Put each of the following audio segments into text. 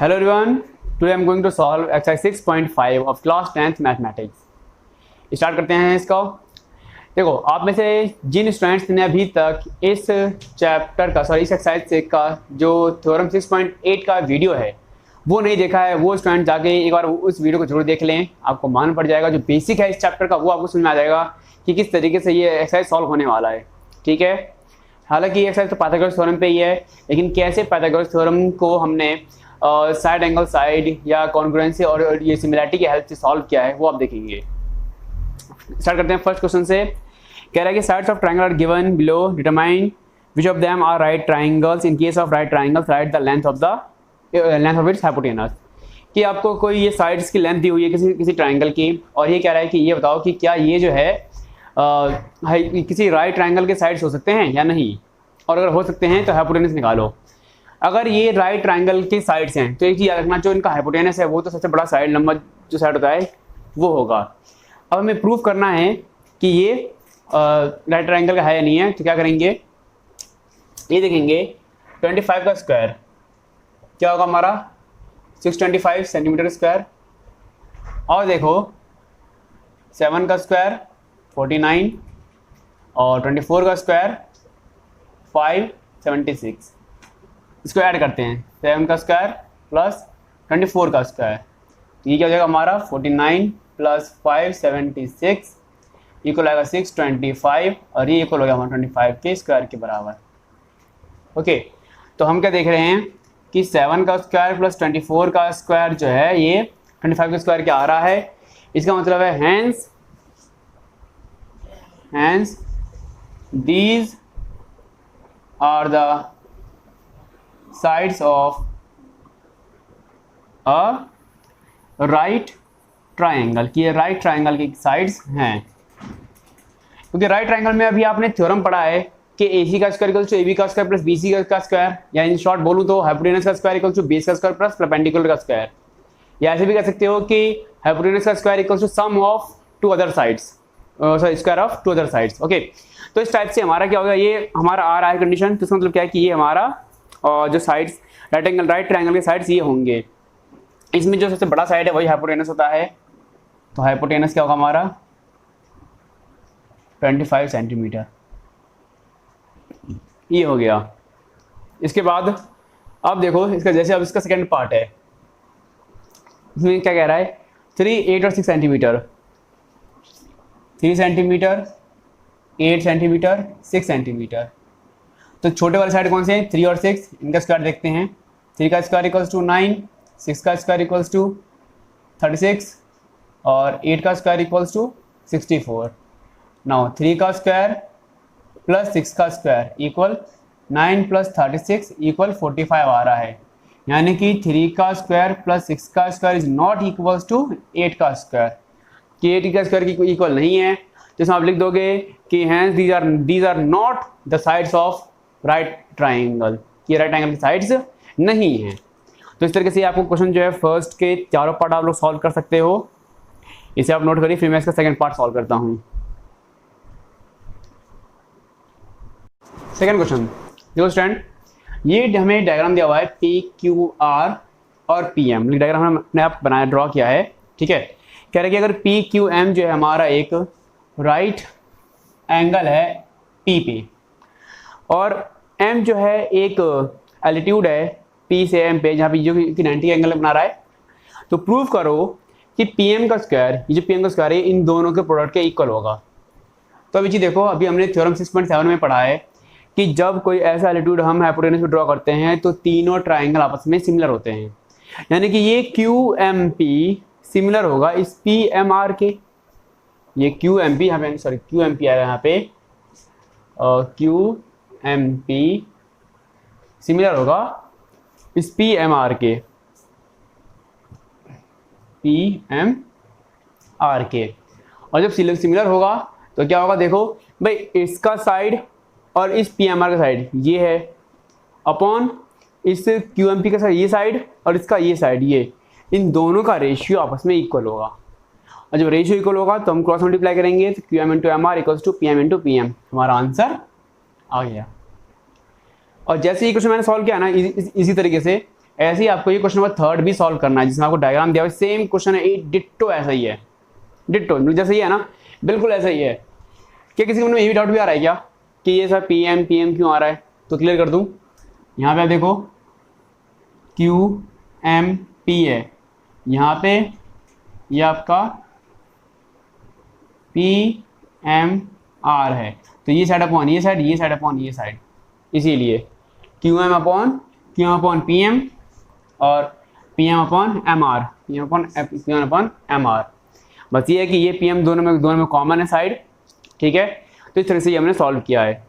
Hello everyone, today I am going to solve exercise 6.5 of class 10th mathematics. Start करते हैं इसको। देखो, आप में से जिन स्टूडेंट्स ने अभी तक इस चैप्टर का इस एक्सरसाइज का जो थ्योरम 6.8 का वीडियो है वो नहीं देखा है, वो स्टूडेंट जाके एक बार उस वीडियो को जरूर देख लें। आपको मालूम पड़ जाएगा जो बेसिक है इस चैप्टर का, वो आपको समझ में आ जाएगा कि किस तरीके से ये एक्सरसाइज सॉल्व होने वाला है। ठीक है, हालांकि ये एक्सरसाइज तो पाइथागोरस थ्योरम पे ही है, लेकिन कैसे पाइथागोरस थ्योरम को हमने साइड एंगल साइड या कॉन्ग्रुएंसी और ये सिमिलैरिटी की हेल्प से सॉल्व किया है वो आप देखेंगे। स्टार्ट करते हैं फर्स्ट क्वेश्चन से। कह रहा है कि sides of triangle are given below, determine which of them are right triangles. In case of right triangle write the length of its hypotenuse. कि आपको कोई ये साइड्स की लेंथ दी हुई है किसी ट्रायंगल की, और ये कह रहा है कि ये बताओ कि क्या ये जो है किसी राइट ट्रायंगल के साइड्स हो सकते हैं या नहीं, और अगर हो सकते हैं तो हाइपोटेनस निकालो। अगर ये राइट ट्रायंगल के साइड्स हैं तो एक चीज़ याद रखना, जो इनका हाइपोटेनस है वो तो सबसे बड़ा साइड लंबा जो साइड होता है वो होगा। अब हमें प्रूव करना है कि ये राइट ट्रायंगल का है या नहीं है, तो क्या करेंगे, ये देखेंगे 25 का स्क्वायर क्या होगा हमारा 625 सेंटीमीटर स्क्वायर, और देखो 7 का स्क्वायर 49 और 24 का स्क्वायर 576। इसको ऐड करते हैं, 7 का स्क्वायर प्लस 24 का स्क्वायर, ये क्या हो जाएगा हमारा 49 प्लस 576 इक्वल आएगा 625, और ये इक्वल हो गया हमारा 25 के स्क्वायर के बराबर। ओके, तो हम क्या देख रहे हैं कि 7 का स्क्वायर प्लस 24 का स्क्वायर जो है ये 25 के स्क्वायर क्या आ रहा है। इसका मतलब है hence these are the sides of a right triangle, कि ये राइट ट्रायंगल की साइड्स हैं। क्योंकि राइट ट्रायंगल में अभी आपने थ्योरम पढ़ा है कि AC का स्क्वायर इक्वल टू AB का स्क्वायर प्लस BC का स्क्वायर, या इन शॉर्ट बोलूँ तो हाइपोटेनस का स्क्वायर इक्वल टू बेस का स्क्वायर प्लस परपेंडिकुलर का स्क्वायर, या ऐसे भी कह सकते हो कि हाइपोटेनस का square equal to sum of two other sides, square of two other sides. Okay, तो इस टाइप से हमारा क्या होगा, ये हमारा आ रहा है कंडीशन, तो इसका मतलब क्या है कि ये हमारा और जो साइड्स राइट ट्रायंगल के साइड्स ये होंगे। इसमें जो सबसे बड़ा साइड है वही हाइपोटेनस होता है, तो हाइपोटेनस क्या होगा हमारा 25 सेंटीमीटर, ये हो गया। इसके बाद अब देखो इसका, जैसे अब इसका सेकंड पार्ट है, इसमें क्या कह रहा है 3, 8 और 6 सेंटीमीटर, 3 सेंटीमीटर 8 सेंटीमीटर 6 सेंटीमीटर। तो छोटे वाले साइड कौन से हैं, 3 और 6, इनका स्क्वायर देखते हैं। 3 का स्क्वायर इक्वल्स टू 9, 6 का स्क्वायर इक्वल्स टू 36 और 8 का स्क्वायर इक्वल्स टू 64। नाउ 3 का स्क्वायर प्लस 6 का स्क्वायर इक्वल 9 प्लस 36 इक्वल 45 आ रहा है, यानी कि 3 का स्क्वायर प्लस 6 का square is not equals to 8 का स्क्वायर, कि 8 का स्क्वायर की इक्वल नहीं है। जिसमें आप लिख दोगे कि hence these are not the sides of right triangle, ये राइट ट्रायंगल की साइड्स नहीं हैं। तो इस तरीके से आपको क्वेश्चन जो है फर्स्ट के चारों पार्ट आप लोग सॉल्व कर सकते हो। इसे आप नोट करिए, फिर मैं इसका सेकंड पार्ट सॉल्व करता हूँ। सेकंड क्वेश्चन देखो स्टूडेंट, ये हमें डायग्राम दिया हुआ है PQR और PM, डायग्राम हमने अपने आप बनाया ड्रॉ किया है। ठीक है, कह रहे कि अगर PQM जो है हमारा एक राइट एंगल है P पे, और M जो है एक एल्टीट्यूड है P से M पे, जहाँ पे जो कि 90 एंगल बना रहा है, तो प्रूव करो कि PM का स्क्वायर, ये जो PM का स्क्वायर है इन दोनों के प्रोडक्ट के इक्वल होगा। तो अभी जी देखो, अभी हमने थ्योरम 6.7 में पढ़ा है कि जब कोई ऐसा एल्टीट्यूड हम हाइपोटेनस पे ड्रॉ करते हैं तो तीनों ट्रायंगल आपस में सिमिलर होते हैं, यानी कि ये QMP सिमिलर होगा इस PMR के, ये QMP यहाँ पे QMP आएगा यहाँ पे, QMP सिमिलर होगा इस PMR के, और जब सिमिलर होगा तो क्या होगा, देखो भाई इसका साइड और इस PMR का साइड ये है अपॉन इस QMP का साइड ये साइड और इसका ये साइड, ये इन दोनों का रेशियो आपस में इक्वल होगा, और जब रेशियो इक्वल होगा तो हम क्रॉस मल्टीप्लाई करेंगे, तो QM into MR equals to PM into PM, हमारा आंसर आ गया। और जैसे ही क्वेश्चन मैंने सॉल्व किया ना इसी तरीके से, ऐसे ही आपको ये क्वेश्चन नंबर 3 भी सॉल्व करना है, जिसमें आपको डायग्राम दिया हुआ है, सेम क्वेश्चन है, डिट्टो ऐसा ही है, डिट्टो जैसे ही है ना, बिल्कुल ऐसा ही है। क्या किसी के मन में ये भी डाउट भी आ रहा है क्या कि ये सर पीएम पीएम क्यों आ रहा है? तो क्लियर कर दूं, यहाँ पे आप देखो क्यू एम पी है, यहाँ पे ये आपका पी एम आर है, तो ये साइड अपॉन ये साइड, ये साइड अपॉन ये साइड, इसीलिए Q M upon P M और P M upon M R, P M upon M R. बस ये है कि ये पी एम दोनों में कॉमन है साइड, ठीक है। तो इस तरह से ये हमने सॉल्व किया है,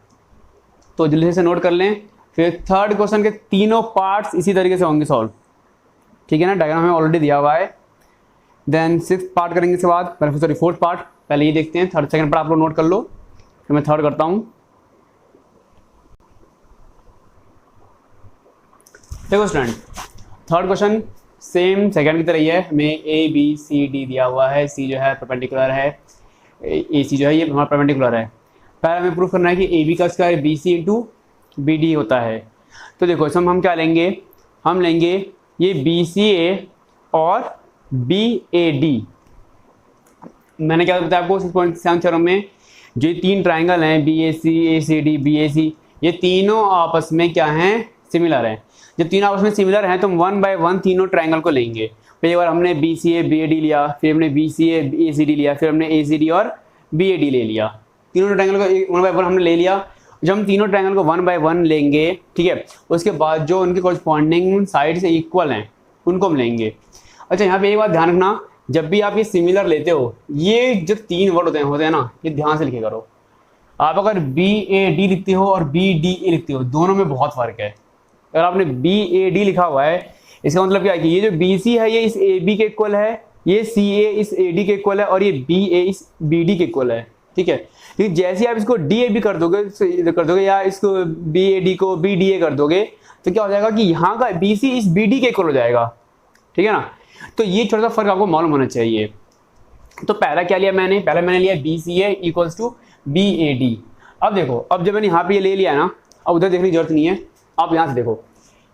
तो जल्दी से नोट कर लें। फिर थर्ड क्वेश्चन के तीनों पार्ट्स इसी तरीके से होंगे सॉल्व, ठीक है ना, डायग्राम हमें ऑलरेडी दिया हुआ है। देन 6th पार्ट करेंगे इसके बाद, सॉरी 4th पार्ट, पहले ये देखते हैं, थर्ड सेकंड पर आप लोग नोट कर लो, फिर मैं थर्ड करता हूँ। देखो student, third question same second की तरह ही है, हमें ए बी सी डी दिया हुआ है, सी जो है परपेंडिकुलर है, ए सी जो है ये हमारा परपेंडिकुलर है। पहले हमें प्रूफ करना है कि ए बी का square B C into B D होता है। तो देखो इसमें हम क्या लेंगे, हम लेंगे ये बी सी ए और बी ए डी। मैंने क्या बताया आपको 6.7 थ्योरम में, जो तीन ट्राइंगल हैं बी ए सी डी बी ए सी, ये तीनों आपस में क्या हैं, सिमिलर हैं। जब तीनों आपस में सिमिलर हैं तो हम 1 बाय 1 तीनों ट्राइंगल को लेंगे। पहली बार हमने B C A B A D लिया, फिर हमने बी सी ए सी डी लिया, फिर हमने ए सी डी और बी ए डी ले लिया। तीनों ट्राइंगल को 1 बाय 1 हमने ले लिया। जब हम तीनों ट्राइंगल को 1 बाय 1 लेंगे, ठीक है, उसके बाद जो उनके कॉरस्पॉन्डिंग साइड से इक्वल हैं उनको हम लेंगे। अच्छा, यहाँ पे एक बात ध्यान रखना, जब भी आप ये सिमिलर लेते हो, ये जो तीन वर्ड होते हैं ना, ये ध्यान से लिखे करो। आप अगर बी ए डी लिखते हो और बी डी ए लिखते हो, दोनों में बहुत फर्क है। अगर आपने बी ए डी लिखा हुआ है, इसका मतलब क्या है कि ये जो बी सी है ये इस ए बी के इक्वल है, ये सी ए इस ए डी के इक्वल है और ये बी ए इस बी डी के इक्वल है, ठीक है। लेकिन जैसे आप इसको डी ए बी कर दोगे या इसको बी ए डी को बी डी ए कर दोगे, तो क्या हो जाएगा कि यहाँ का बी सी इस बी डी के इक्वल हो जाएगा, ठीक है ना। तो ये छोटा सा फर्क आपको मालूम होना चाहिए। तो पहला क्या लिया मैंने, पहला मैंने लिया B C A equals to B A D. अब देखो, अब जब मैंने यहाँ पे ये ले लिया ना, अब उधर देखने की जरूरत नहीं है। आप यहाँ से देखो,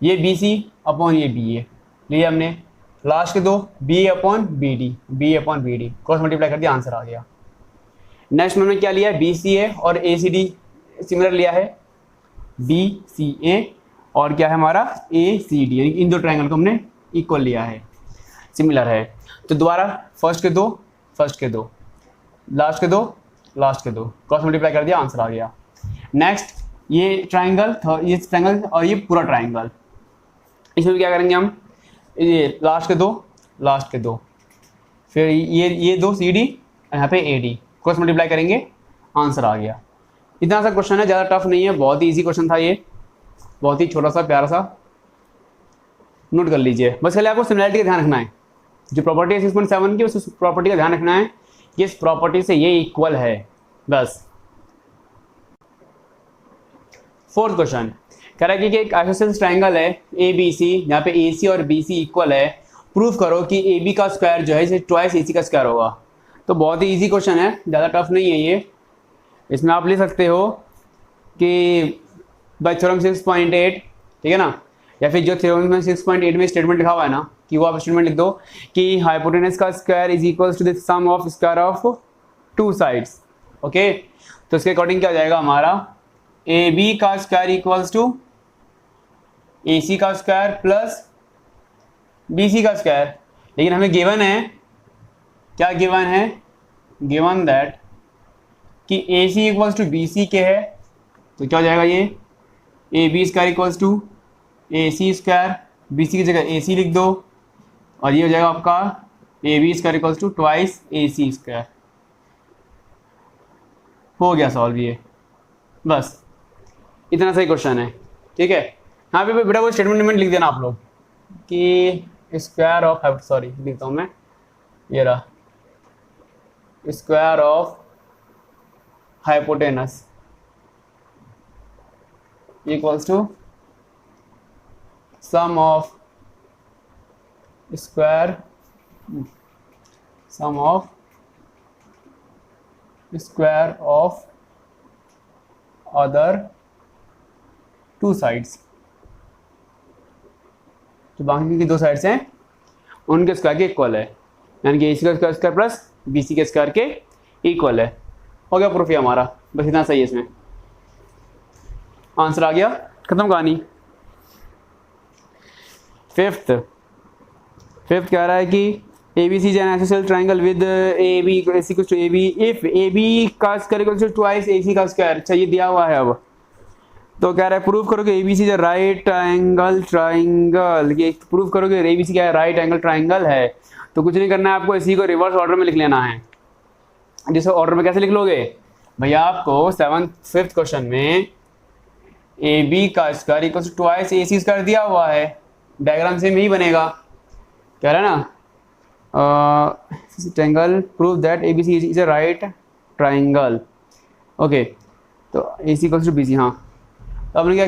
ये बी सी अपॉन ये बी ए लिया हमने, लास्ट के दो B A upon B D, B A upon B D, cross multiply कर दिया, आंसर आ गया। नेक्स्ट मैंने क्या लिया, बी सी ए और ए सी डी सिमिलर लिया है, बी सी ए और क्या है हमारा ए सी डी, यानी इन दो ट्राइंगल को हमने इक्वल लिया है, सिमिलर है। तो दोबारा फर्स्ट के दो, फर्स्ट के दो, लास्ट के दो, लास्ट के दो, क्रॉस मल्टीप्लाई कर दिया, आंसर आ गया। नेक्स्ट ये ट्राइंगल, ये ट्राइंगल और ये पूरा ट्राइंगल, इसमें क्या करेंगे हम, ये लास्ट के दो, लास्ट के दो, फिर ये दो सी डी, यहाँ पे ए डी, क्रॉस मल्टीप्लाई करेंगे, आंसर आ गया। इतना सा क्वेश्चन है, ज़्यादा टफ नहीं है, बहुत ही ईजी क्वेश्चन था ये, बहुत ही छोटा सा प्यारा सा, नोट कर लीजिए। बस खाली आपको सिमिलरिटी का ध्यान रखना है, जो प्रॉपर्टी है 6.7 की उस प्रॉपर्टी का ध्यान रखना है कि इस प्रॉपर्टी से ये इक्वल है, बस। फोर्थ क्वेश्चन कह रहा है कि एक आइसोसेलेस ट्राइंगल है ए बी सी, यहाँ पे ए सी और बी सी इक्वल है, प्रूव करो कि ए बी का स्क्वायर जो है इसे ट्वाइस ए सी का स्क्वायर होगा। तो बहुत ही इजी क्वेश्चन है, ज़्यादा टफ नहीं है ये। इसमें आप ले सकते हो कि बाय थ्योरम 6.8, ठीक है ना, या फिर जो थ्योरम में 6.8 में स्टेटमेंट लिखा हुआ है ना, कि वो आप स्टेटमेंट लिख दो कि हाइपोटेनस का square is equals to the sum of square of two sides. Okay, तो इसके अकॉर्डिंग क्या हो जाएगा हमारा, ए बी का square equals to A C का स्क्वायर प्लस बी सी का स्क्वायर। लेकिन हमें गिवन है, क्या गिवन है, गिवन दैट कि A C equals to B C के है, तो क्या हो जाएगा ये, A B square equals to A C square, B C की जगह ए सी लिख दो, और ये हो जाएगा आपका A B square equals to twice A C square. हो गया सॉल्व ये, बस इतना सही क्वेश्चन है, ठीक है। यहाँ पे बेटा वो स्टेटमेंट लिख देना आप लोग कि स्क्वायर ऑफ, सॉरी लिखता हूँ मैं, ये रहा, square of hypotenuse equals to sum of square of other two sides. जो बाकी की दो साइड्स हैं उनके स्क्वायर के इक्वल है, यानी कि AC का स्क्वायर प्लस BC के स्क्वायर के इक्वल है। हो गया प्रूफ ये हमारा, बस इतना सही है, इसमें आंसर आ गया, खत्म कहानी। फिफ्थ कह रहा है कि ABC is an isosceles triangle with AB is equal to AB if AB का square equal to twice AC का स्क्वायर। अच्छा ये दिया हुआ है, अब तो कह रहा है प्रूव करो कि ABC is a right angle triangle। ये प्रूव करो कि ABC क्या है, राइट एंगल ट्राइंगल है। तो कुछ नहीं करना है आपको, इसी को रिवर्स ऑर्डर में लिख लेना है। जिस ऑर्डर में कैसे लिख लोगे भैया, आपको फिफ्थ क्वेश्चन में AB का square equal to twice AC square दिया हुआ है, डायग्राम सेम यही बनेगा, कह रहा है ना triangle prove that ABC is a right triangle. Okay, तो AC इक्वल्स टू BC। हाँ, तो हमने क्या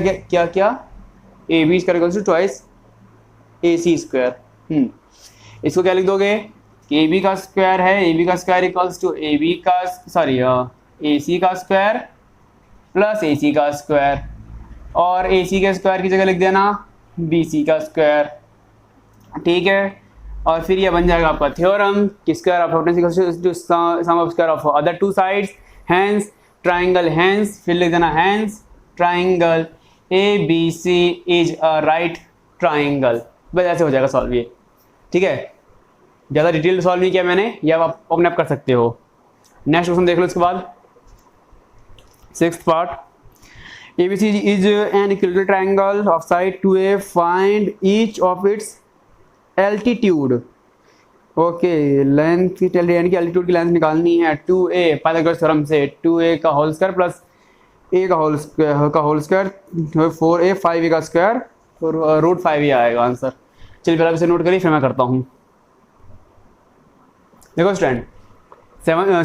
AB square equals to twice AC square. इसको क्या लिख दोगे कि AB का स्क्वायर है, AB का स्क्वायर इक्वल्स टू AC का स्क्वायर प्लस AC का स्क्वायर, और AC के स्क्वायर की जगह लिख देना BC का स्क्वायर, ठीक है। और फिर ये बन जाएगा आपका थ्योरम कि square of hypotenuse sum of square of other two sides, hence triangle, hence फिर लिख देना hence triangle ABC is a right triangle. बस ऐसे हो जाएगा सॉल्व ये, ठीक है। ज़्यादा डिटेल सॉल्व नहीं किया मैंने, या आप अपने आप कर सकते हो। नेक्स्ट क्वेश्चन देख लो इसके बाद, sixth part. ABC is an equilateral triangle of side 2A, find each of its altitude। Okay, length की यानी कि एल्टीट्यूड की लेंथ निकालनी है 2A पाइथागोरस थ्योरम से। 2A का होल स्क्वायर प्लस A का होल स्क्वायर 4A 5A का स्क्वायर, तो रूट 5 ही आएगा आंसर। चलिए पहले इसे नोट करिए, फिर मैं करता हूँ। देखो स्टूडेंट,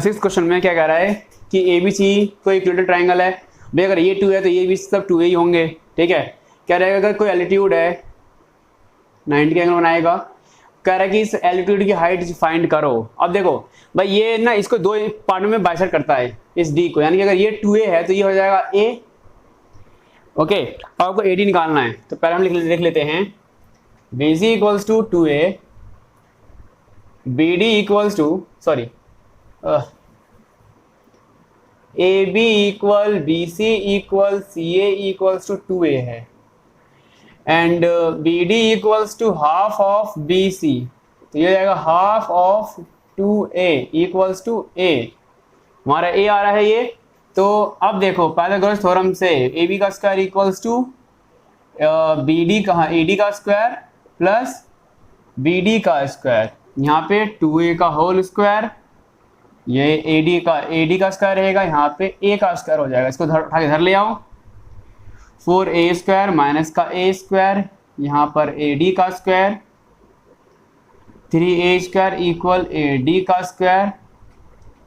सिक्स्थ क्वेश्चन में क्या कह रहा है कि ABC कोई इक्विलेटरल ट्रायंगल है। भाई अगर ये 2 है तो ये भी सब 2 ही होंगे, ठीक है। कह रहा है अगर कोई एल्टीट्यूड है 90 का एंगल बनाएगा, कह रहा है कि इस एल्टीट्यूड की हाइट फाइंड करो। अब देखो भाई ये ना इसको दो पार्टों में बाइसेक्ट करता है इस D को, यानी कि अगर ये 2A है तो ये हो जाएगा A। ओके, अब आपको AD निकालना है, तो पहले हम लिख लेते हैं BC equals to 2A, BD equals to AB equal BC equal CA equals to 2A है, and BD equals to half of BC, तो ये जाएगा half of 2A equals to A। हमारा A आ रहा है ये, तो अब देखो पाइथागोरस थ्योरम से AB का स्क्वायर इक्वल्स टू BD का AD का स्क्वायर प्लस BD का स्क्वायर, यहाँ पे 2A का होल स्क्वायर, ये AD का स्क्वायर रहेगा, यहाँ पे A का स्क्वायर हो जाएगा। इसको उठा के इधर ले आओ, 4A स्क्वायर माइनस का A स्क्वायर, यहाँ पर AD का square, 3A square equal AD का square,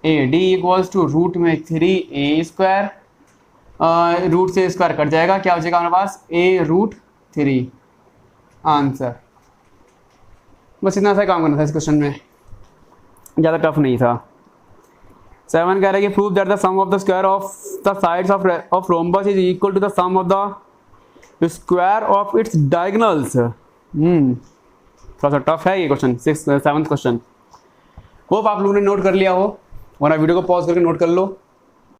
AD equals to root में 3A स्क्वायर, रूट से स्क्वायर कट जाएगा, क्या हो जाएगा हमारे पास A रूट 3 आंसर। बस इतना सा काम करना था इस क्वेश्चन में, ज़्यादा टफ नहीं था। 7 कह रहा है कि prove that the sum of the square of the sides of rhombus is equal to the sum of the square of its diagonals. थोड़ा सा टफ है ये क्वेश्चन, 7th क्वेश्चन। होप आप लोगों ने नोट कर लिया हो, वरना वीडियो को पॉज करके नोट कर लो।